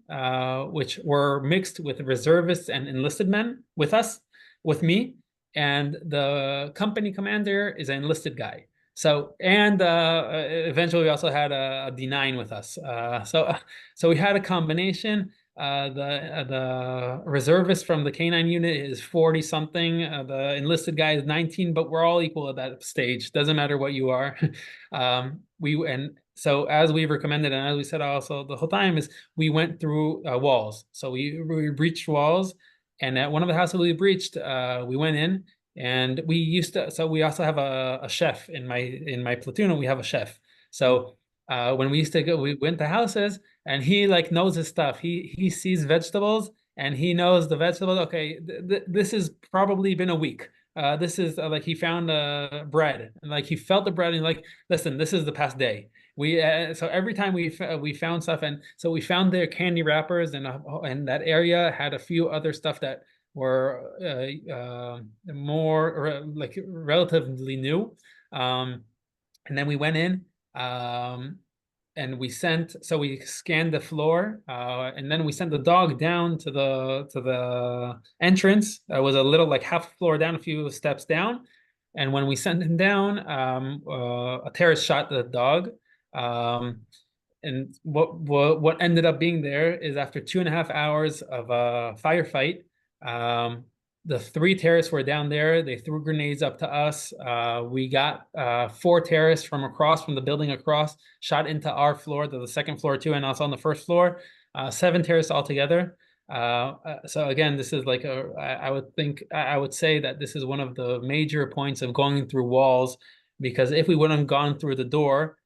which were mixed with reservists and enlisted men with us, with me, and the company commander is an enlisted guy. So and eventually we also had a D9 with us. So we had a combination. The reservist from the K9 unit is 40 something. The enlisted guy is 19, but we're all equal at that stage. Doesn't matter what you are. And so as we recommended and as we said also the whole time is we went through walls. So we breached walls, and at one of the houses we breached, we went in and we used to. So we also have a chef in my platoon, and we have a chef. So when we used to go, we went to houses and he like knows his stuff. He sees vegetables and he knows the vegetables. Okay, this has probably been a week. This is like he found bread and like he felt the bread and like, listen, this is the past day. We so every time we found stuff, and so we found their candy wrappers, and that area had a few other stuff that were more like relatively new. And then we went in. And we scanned the floor, and then we sent the dog down to the entrance. It was a little like half floor down, a few steps down. And when we sent him down, a terrorist shot the dog. And what ended up being there is after 2.5 hours of a firefight, the 3 terrorists were down there. They threw grenades up to us. We got 4 terrorists from the building across, shot into our floor, the second floor too, and also on the first floor. 7 terrorists altogether. So again, this is like I would say that this is one of the major points of going through walls, because if we wouldn't have gone through the door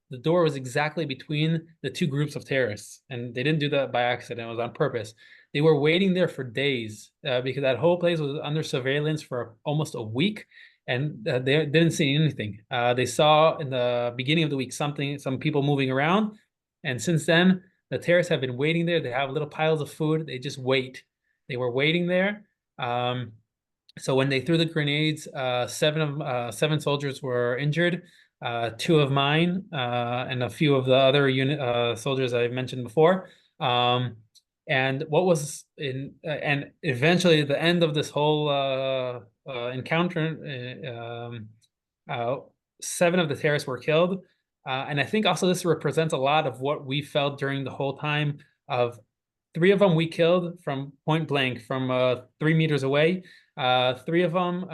was exactly between the 2 groups of terrorists, and they didn't do that by accident. It was on purpose. They were waiting there for days because that whole place was under surveillance for almost a week, and they didn't see anything. They saw in the beginning of the week some people moving around, and since then the terrorists have been waiting there. They have little piles of food. They just wait. They were waiting there. So when they threw the grenades, 7 soldiers were injured. 2 of mine and a few of the other soldiers I've mentioned before. And what was and eventually the end of this whole encounter, 7 of the terrorists were killed. And I think also this represents a lot of what we felt during the whole time of 3 of them we killed from point blank from 3 meters away. 3 of them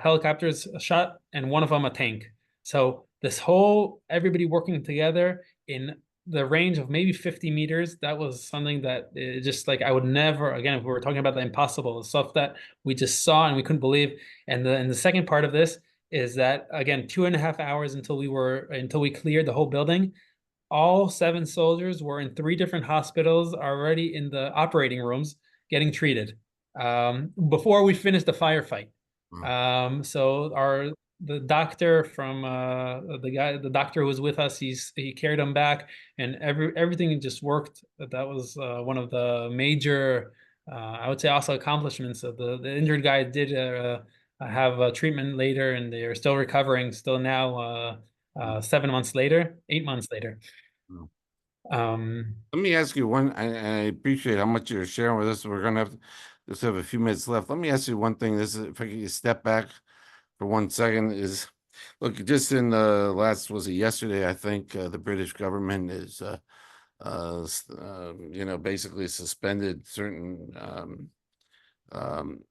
helicopters shot, and 1 of them a tank. So this whole everybody working together in the range of maybe 50 meters, that was something that just like I would never, again, if we were talking about the impossible, the stuff that we just saw and we couldn't believe. And the second part of this is that, again, 2.5 hours until we cleared the whole building. All 7 soldiers were in 3 different hospitals already in the operating rooms getting treated before we finished the firefight. So the doctor from the doctor who was with us, he carried him back, and everything just worked. That was one of the major, I would say, also accomplishments of the injured guy did have treatment later, and they are still recovering. Still now, 7 months later, 8 months later. Let me ask you one. I appreciate how much you're sharing with us. We're gonna have just have a few minutes left. Let me ask you one thing. This is, if I could step back for 1 second, is look, just in the last, was it yesterday? I think the British government is, basically suspended certain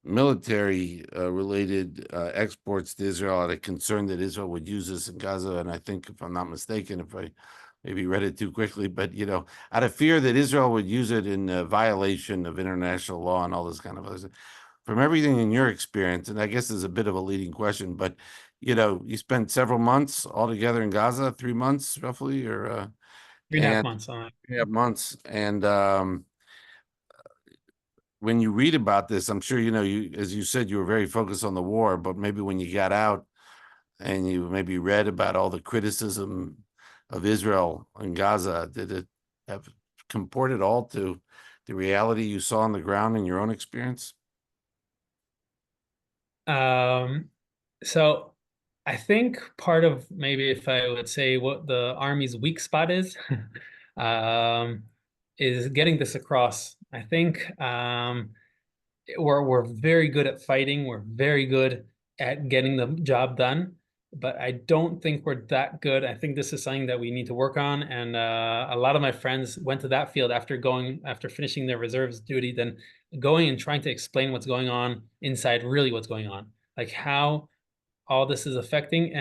military related exports to Israel out of concern that Israel would use this in Gaza. And I think, if I'm not mistaken, if I maybe read it too quickly, but out of fear that Israel would use it in violation of international law and all this kind of other stuff. From everything in your experience, and I guess this is a bit of a leading question, but you spent several months altogether in Gaza, 3 months roughly, or 3.5 months. 3.5 months, and when you read about this, I'm sure you, as you said, you were very focused on the war, but maybe when you got out and you maybe read about all the criticism of Israel and Gaza, did it have comport at all to the reality you saw on the ground in your own experience? So I think part of, maybe if I would say what the Army's weak spot is getting this across. I think we're very good at fighting. We're very good at getting the job done. but I don't think we're that good. I think this is something that we need to work on. And a lot of my friends went to that field after finishing their reserves duty, then going and trying to explain what's going on inside, really what's going on, like how all this is affecting.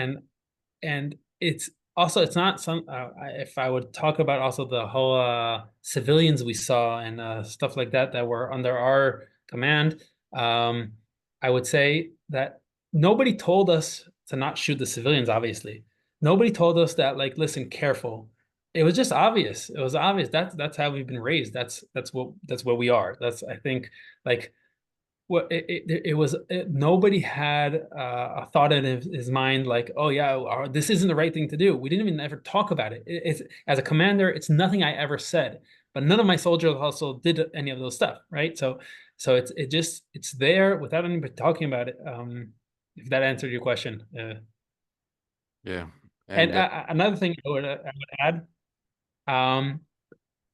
And it's also, it's not some if I would talk about also the whole civilians we saw and stuff like that that were under our command, um, I would say that nobody told us to not shoot the civilians, obviously. Nobody told us that, like, listen, careful. It was just obvious. It was obvious. That's how we've been raised. That's what we are. That's, I think, like, well, it was nobody had a thought in his mind like, oh yeah, this isn't the right thing to do. We didn't even ever talk about it. It's, as a commander, it's nothing I ever said, but none of my soldiers also did any of those stuff, right? So it's there without anybody talking about it. If that answered your question. Yeah. And And another thing I would add, um,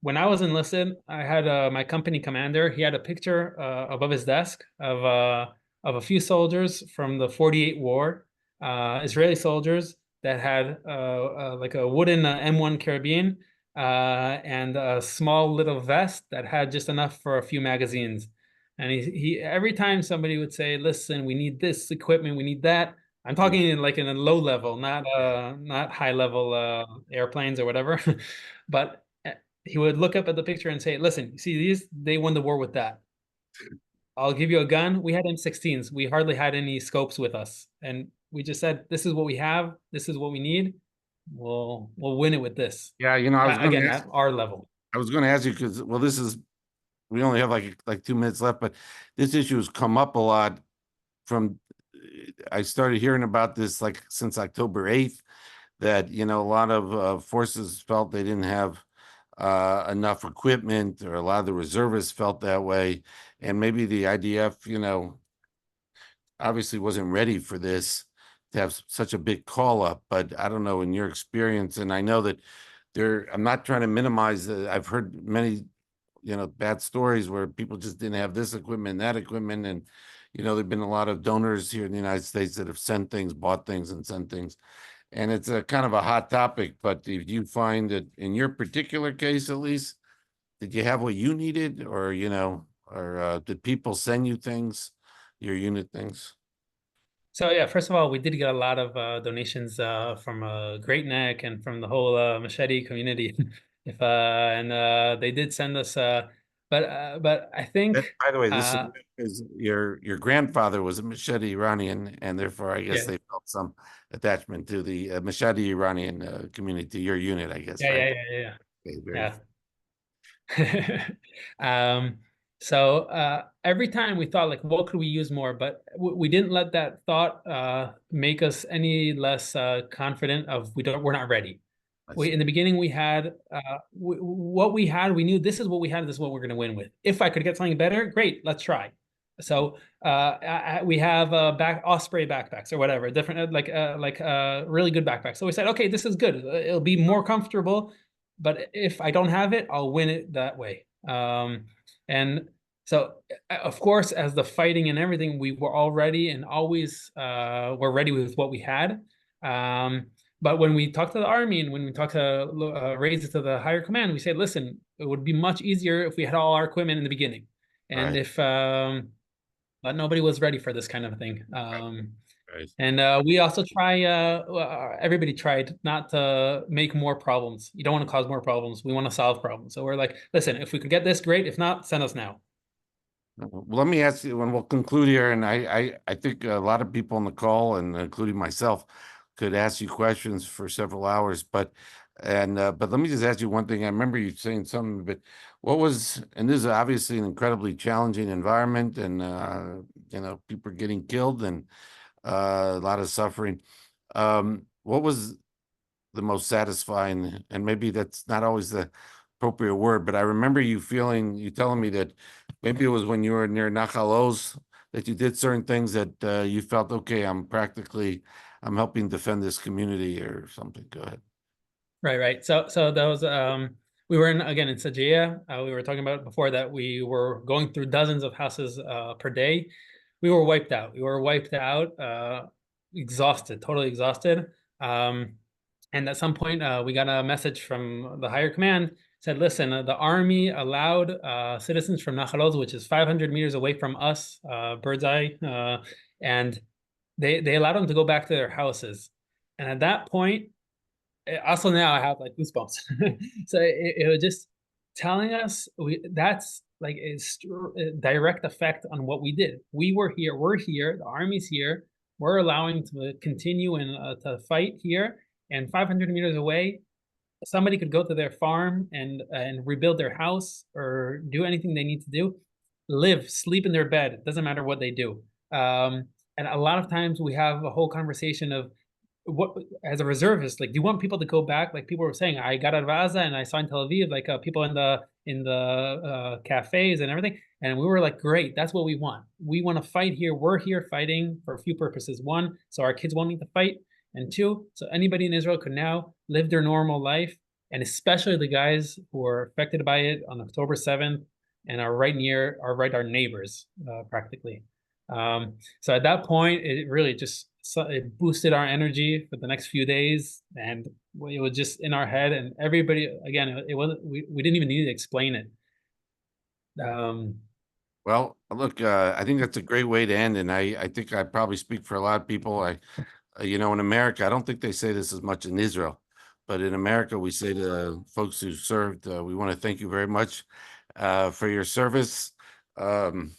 when I was enlisted, I had my company commander. He had a picture above his desk of a few soldiers from the '48 war, Israeli soldiers that had like a wooden M1 carabine and a small little vest that had just enough for a few magazines. And he every time somebody would say, "Listen, we need this equipment, we need that." I'm talking in like in a low level, not high level airplanes or whatever, but he would look up at the picture and say, "Listen, you see these? They won the war with that. I'll give you a gun. We had M16s. We hardly had any scopes with us, and we just said, this is what we have. This is what we need. We'll win it with this. yeah, I was going to Again, ask, at our level." you because, well, this is, we only have like 2 minutes left, but this issue has come up a lot from, I started hearing about this like since October 8th, that, a lot of forces felt they didn't have enough equipment, or a lot of the reservists felt that way. And maybe the IDF, obviously wasn't ready for this, to have such a big call up. But I don't know, in your experience, and I know that I'm not trying to minimize I've heard many, bad stories where people just didn't have this equipment and that equipment. And, there've been a lot of donors here in the United States that have sent things, bought things and sent things. And it's a kind of a hot topic, but did you find that in your particular case, at least, did you have what you needed, or, or did people send you things, your unit things? So yeah, first of all, we did get a lot of donations from Great Neck and from the whole machete community. If and they did send us, but I think By the way, this uh, is your grandfather was a Machete Iranian, and therefore I guess yeah, they felt some attachment to the Machete Iranian community, your unit, I guess, yeah, right? yeah, yeah, yeah, Okay, very. yeah. Um, so every time we thought like, what could we use more? But we didn't let that thought make us any less confident of we're not ready. I We see. in the beginning we had what we had. We knew this is what we had. This is what we're going to win with. If I could get something better, great, let's try. So we have back Osprey backpacks or whatever, different really good backpacks. So we said, okay, this is good. It'll be more comfortable, but if I don't have it, I'll win it that way. And so, of course, as the fighting and everything, we were all ready and always were ready with what we had. But when we talked to the army and when we talked to raise it to the higher command, we said, listen, it would be much easier if we had all our equipment in the beginning. And Right, if but nobody was ready for this kind of thing. right. And we also everybody tried not to make more problems. You don't want to cause more problems. We want to solve problems. So we're like, listen, if we could get this, great. If not, send us now. Well, let me ask you, when we'll conclude here, and I think a lot of people on the call, and including myself, could ask you questions for several hours. But let me just ask you one thing. I remember you saying something, but what was, and this is obviously an incredibly challenging environment, and people are getting killed, and a lot of suffering. What was the most satisfying, and maybe that's not always the appropriate word, but I remember you telling me that maybe it was when you were near Nahal Oz that you did certain things that you felt, okay, I'm helping defend this community or something. Go ahead. Right, right. So those we were in Sajia. We were talking about before that we were going through dozens of houses per day. We were wiped out. We were wiped out. exhausted, totally exhausted. And at some point, we got a message from the higher command, said, listen, the army allowed citizens from Nacharoz, which is 500 meters away from us, bird's eye, and they allowed them to go back to their houses. And at that point, also now I have like goosebumps. So it was just telling us that's like it's direct effect on what we did. We were here, we're here, the army's here, we're allowing to continue and to fight here, and 500 meters away, somebody could go to their farm and rebuild their house or do anything they need to do, live, sleep in their bed. It doesn't matter what they do. And a lot of times we have a whole conversation of what, as a reservist, like, do you want people to go back? Like people were saying, I got out of Gaza and I saw in Tel Aviv, like people in the cafes and everything, and we were like, great, that's what we want. We want to fight here. We're here fighting for a few purposes. One, so our kids won't need to fight, and two, so anybody in Israel could now live their normal life, and especially the guys who are affected by it on October 7th and are right near, are right our neighbors, practically. So at that point, it really just it boosted our energy for the next few days, and it was just in our head. And everybody, again, it wasn't we didn't even need to explain it. Well, look, I think that's a great way to end, and I think I probably speak for a lot of people. In America, I don't think they say this as much in Israel, but in America, we say to folks who served, we want to thank you very much for your service, and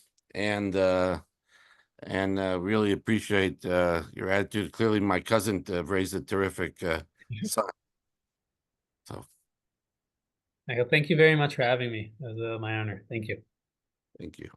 really appreciate your attitude. Clearly, my cousin raised a terrific son. So, Thank you very much for having me. It was my honor. Thank you. thank you.